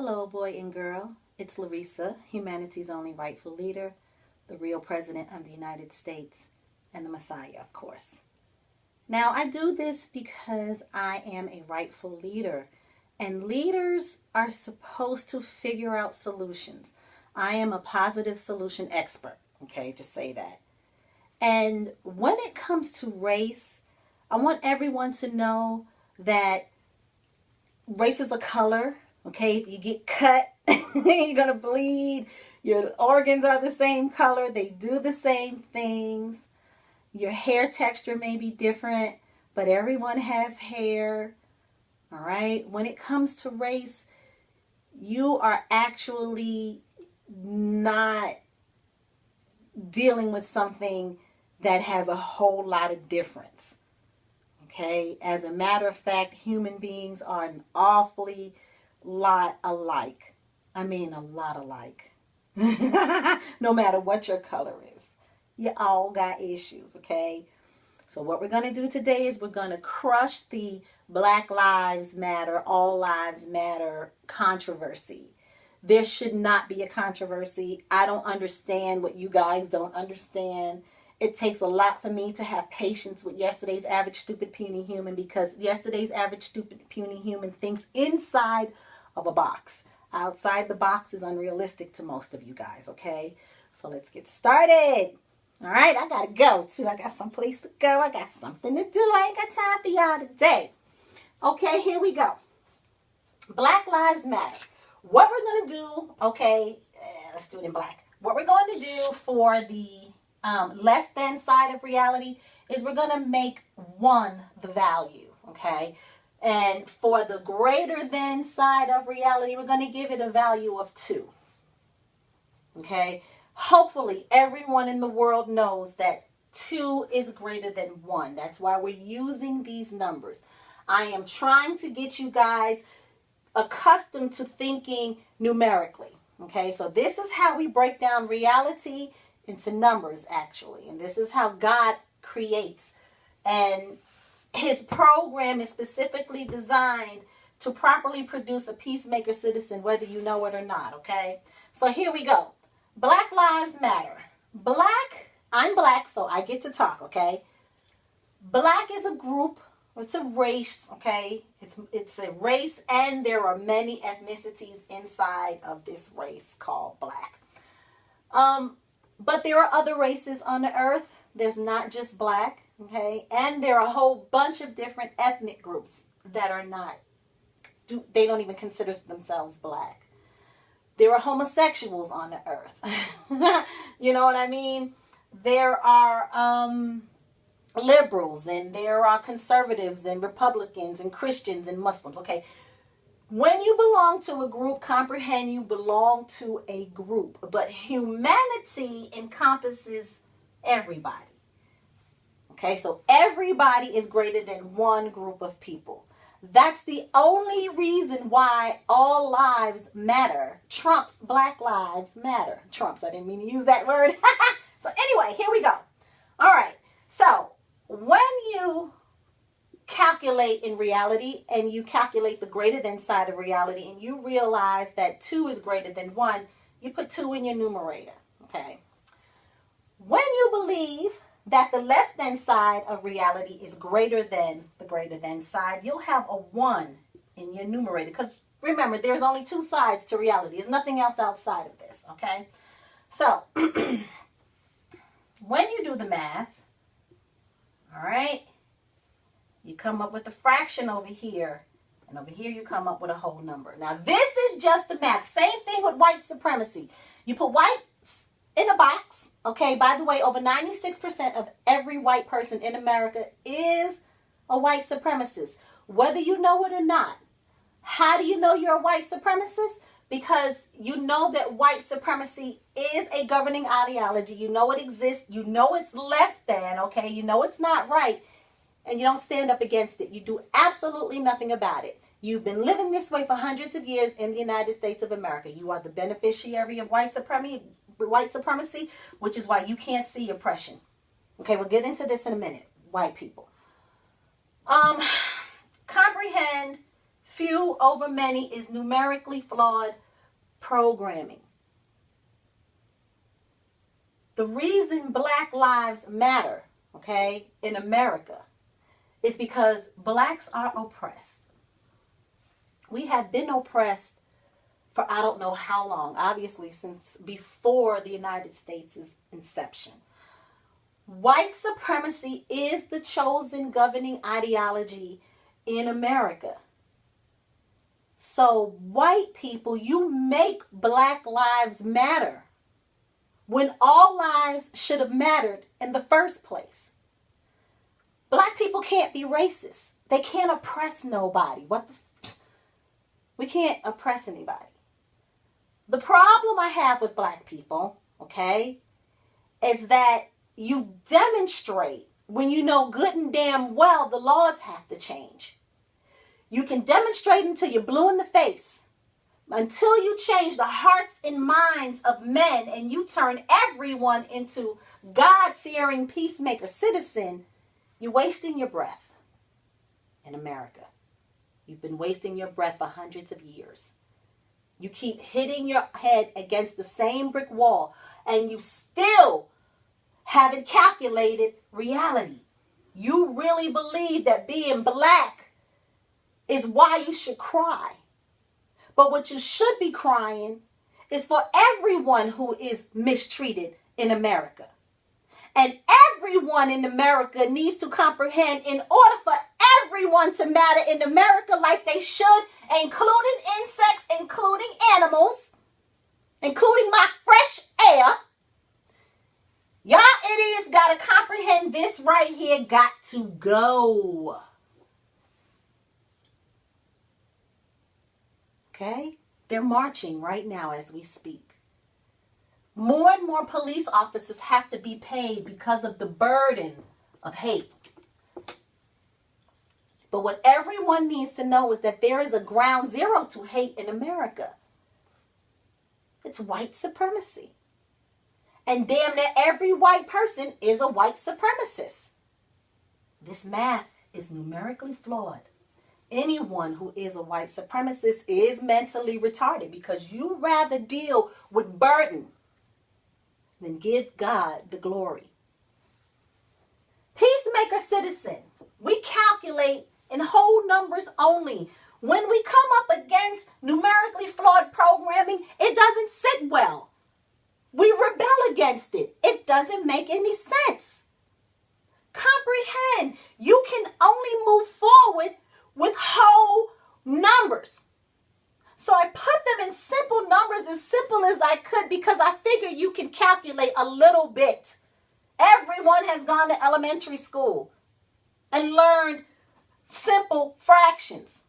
Hello, boy and girl. It's Larissa, humanity's only rightful leader, the real president of the United States, and the Messiah, of course. Now, I do this because I am a rightful leader, and leaders are supposed to figure out solutions. I am a positive solution expert, okay, just say that. And when it comes to race, I want everyone to know that race is a color. Okay, if you get cut, you're going to bleed. Your organs are the same color. They do the same things. Your hair texture may be different, but everyone has hair. All right. When it comes to race, you are actually not dealing with something that has a whole lot of difference. Okay. As a matter of fact, human beings are an awfully lot alike. I mean, a lot alike. No matter what your color is. You all got issues, okay? So what we're going to do today is we're going to crush the Black Lives Matter, All Lives Matter controversy. There should not be a controversy. I don't understand what you guys don't understand. It takes a lot for me to have patience with yesterday's average stupid puny human, because yesterday's average stupid puny human thinks inside of a box. Outside the box is unrealistic to most of you guys, okay? So let's get started. All right, I gotta go too. I got someplace to go. I got something to do. I ain't got time for y'all today. Okay, here we go. Black Lives Matter. What we're gonna do, okay, let's do it in black. What we're going to do for the less than side of reality is we're gonna make one the value, okay? And for the greater than side of reality, we're going to give it a value of 2. Okay? Hopefully, everyone in the world knows that 2 is greater than 1. That's why we're using these numbers. I am trying to get you guys accustomed to thinking numerically. Okay? So this is how we break down reality into numbers, actually. And this is how God creates. And His program is specifically designed to properly produce a peacemaker citizen, whether you know it or not, okay? So here we go. Black Lives Matter. I'm black, so I get to talk, okay? Black is a group, it's a race, okay? It's a race, and there are many ethnicities inside of this race called black. But there are other races on the earth. There's not just black. Okay, and there are a whole bunch of different ethnic groups that are not, they don't even consider themselves black. There are homosexuals on the earth. You know what I mean? There are liberals, and there are conservatives and Republicans and Christians and Muslims. Okay, when you belong to a group, comprehend you belong to a group. But humanity encompasses everybody. Okay, so everybody is greater than one group of people. That's the only reason why all lives matter trumps Black Lives Matter. Trumps, I didn't mean to use that word. So anyway, here we go. All right, so when you calculate in reality and you calculate the greater than side of reality and you realize that 2 is greater than 1, you put 2 in your numerator, okay? When you believe that the less than side of reality is greater than the greater than side, you'll have a 1 in your numerator. Because remember, there's only 2 sides to reality. There's nothing else outside of this, okay? So, when you do the math, all right, you come up with a fraction over here. And over here, you come up with a whole number. Now, this is just the math. Same thing with white supremacy. You put whites in a box. Okay, by the way, over 96% of every white person in America is a white supremacist, whether you know it or not. How do you know you're a white supremacist? Because you know that white supremacy is a governing ideology. You know it exists. You know it's less than, okay? You know it's not right. And you don't stand up against it. You do absolutely nothing about it. You've been living this way for hundreds of years in the United States of America. You are the beneficiary of white supremacy, which is why you can't see oppression. Okay, we'll get into this in a minute. White people. Comprehend few over many is numerically flawed programming. The reason Black Lives Matter, okay, in America is because blacks are oppressed. We have been oppressed for I don't know how long, obviously since before the United States' inception. White supremacy is the chosen governing ideology in America. So white people, you make Black Lives Matter when all lives should have mattered in the first place. Black people can't be racist. They can't oppress nobody. We can't oppress anybody. The problem I have with black people, okay, is that you demonstrate when you know good and damn well the laws have to change. You can demonstrate until you're blue in the face. Until you change the hearts and minds of men and you turn everyone into God-fearing peacemaker citizen, you're wasting your breath in America. You've been wasting your breath for hundreds of years. You keep hitting your head against the same brick wall and you still haven't calculated reality. You really believe that being black is why you should cry. But what you should be crying is for everyone who is mistreated in America. And everyone in America needs to comprehend in order for everyone to matter in America like they should, including insects, including animals, including my fresh air. Y'all idiots got to comprehend this right here. Got to go. Okay? They're marching right now as we speak. More and more police officers have to be paid because of the burden of hate. But what everyone needs to know is that there is a ground zero to hate in America. It's white supremacy. And damn near every white person is a white supremacist. This math is numerically flawed. Anyone who is a white supremacist is mentally retarded because you rather deal with burden than give God the glory. Peacemaker citizen, we calculate in whole numbers only. When we come up against numerically flawed programming, it doesn't sit well. We rebel against it. It doesn't make any sense. Comprehend, you can only move forward with whole numbers. So I put them in simple numbers, as simple as I could, because I figure you can calculate a little bit. Everyone has gone to elementary school and learned simple fractions.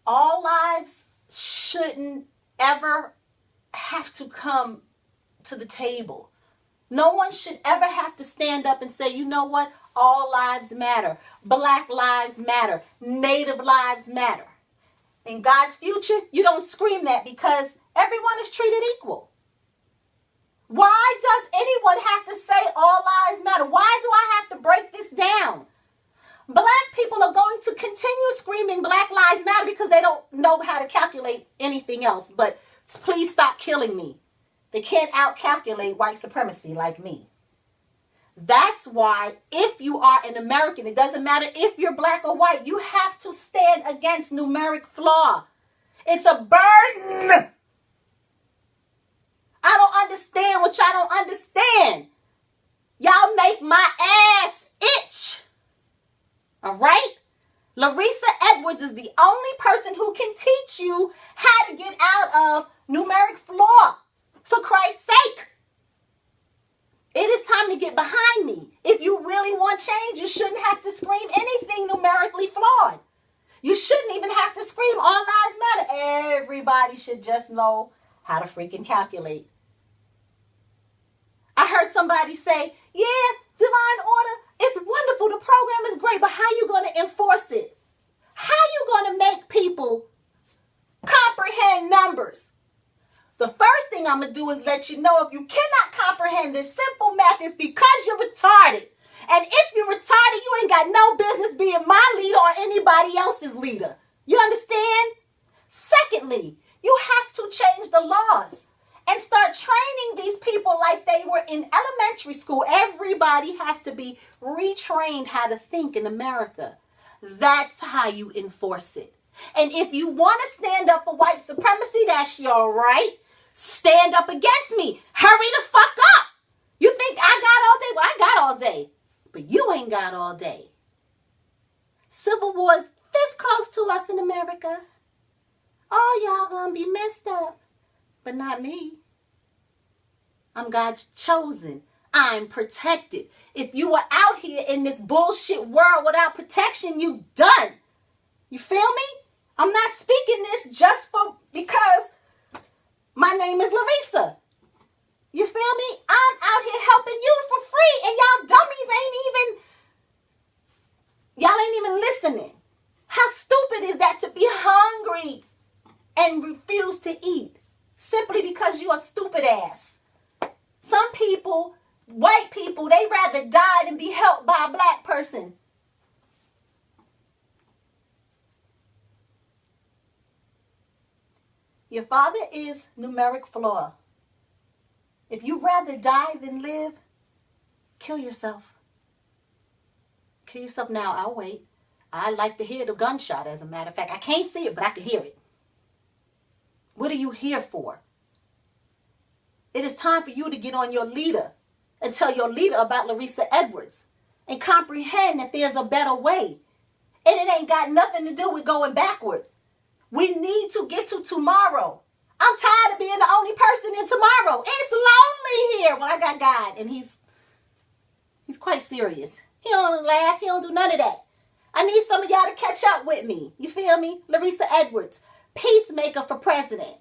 All lives shouldn't ever have to come to the table. No one should ever have to stand up and say, you know what? All lives matter. Black lives matter. Native lives matter. In God's future, you don't scream that because everyone is treated equal. Why does anyone have to say all lives matter? Why do I have to break this down? Black people are going to continue screaming Black Lives Matter because they don't know how to calculate anything else. But please stop killing me. They can't out-calculate white supremacy like me. That's why if you are an American, it doesn't matter if you're black or white, you have to stand against numeric flaw. It's a burden. I don't understand what y'all don't understand. Y'all make my ass itch. All right? Larissa Edwards is the only person who can teach you how to get out of numeric flaw. For Christ's sake. It is time to get behind me. If you really want change, you shouldn't have to scream anything numerically flawed. You shouldn't even have to scream all lives matter. Everybody should just know how to freaking calculate. I heard somebody say, yeah, divine order, it's wonderful. The program is great, but how are you going to enforce it? How are you going to make people comprehend numbers? The first thing I'm going to do is let you know if you cannot comprehend this simple math, it's because you're retarded. And if you're retarded, you ain't got no business being my leader or anybody else's leader. You understand? Secondly, you have to change the laws and start training these people like they were in elementary school. Everybody has to be retrained how to think in America. That's how you enforce it. And if you want to stand up for white supremacy, that's your right. Stand up against me. Hurry the fuck up. You think I got all day? Well, I got all day. But you ain't got all day. Civil war's this close to us in America. Oh, y'all gonna be messed up. But not me. I'm God's chosen. I'm protected. If you were out here in this bullshit world without protection, you done. You feel me? I'm not speaking this just because my name is Larissa. You feel me? I'm out here helping you for free, and y'all dummies ain't even listening. How stupid is that to be hungry and refuse to eat simply because you're a stupid ass? Some people, white people, they rather die than be helped by a black person. Your father is numeric flaw. If you rather die than live, kill yourself. Kill yourself now. I'll wait. I like to hear the gunshot, as a matter of fact. I can't see it, but I can hear it. What are you here for? It is time for you to get on your leader and tell your leader about Larissa Edwards and comprehend that there's a better way. And it ain't got nothing to do with going backward. We need to get to tomorrow. I'm tired of being the only person in tomorrow. It's lonely here. Well, I got God, and he's quite serious. He don't laugh. He don't do none of that. I need some of y'all to catch up with me. You feel me? Larissa Edwards, peacemaker for president.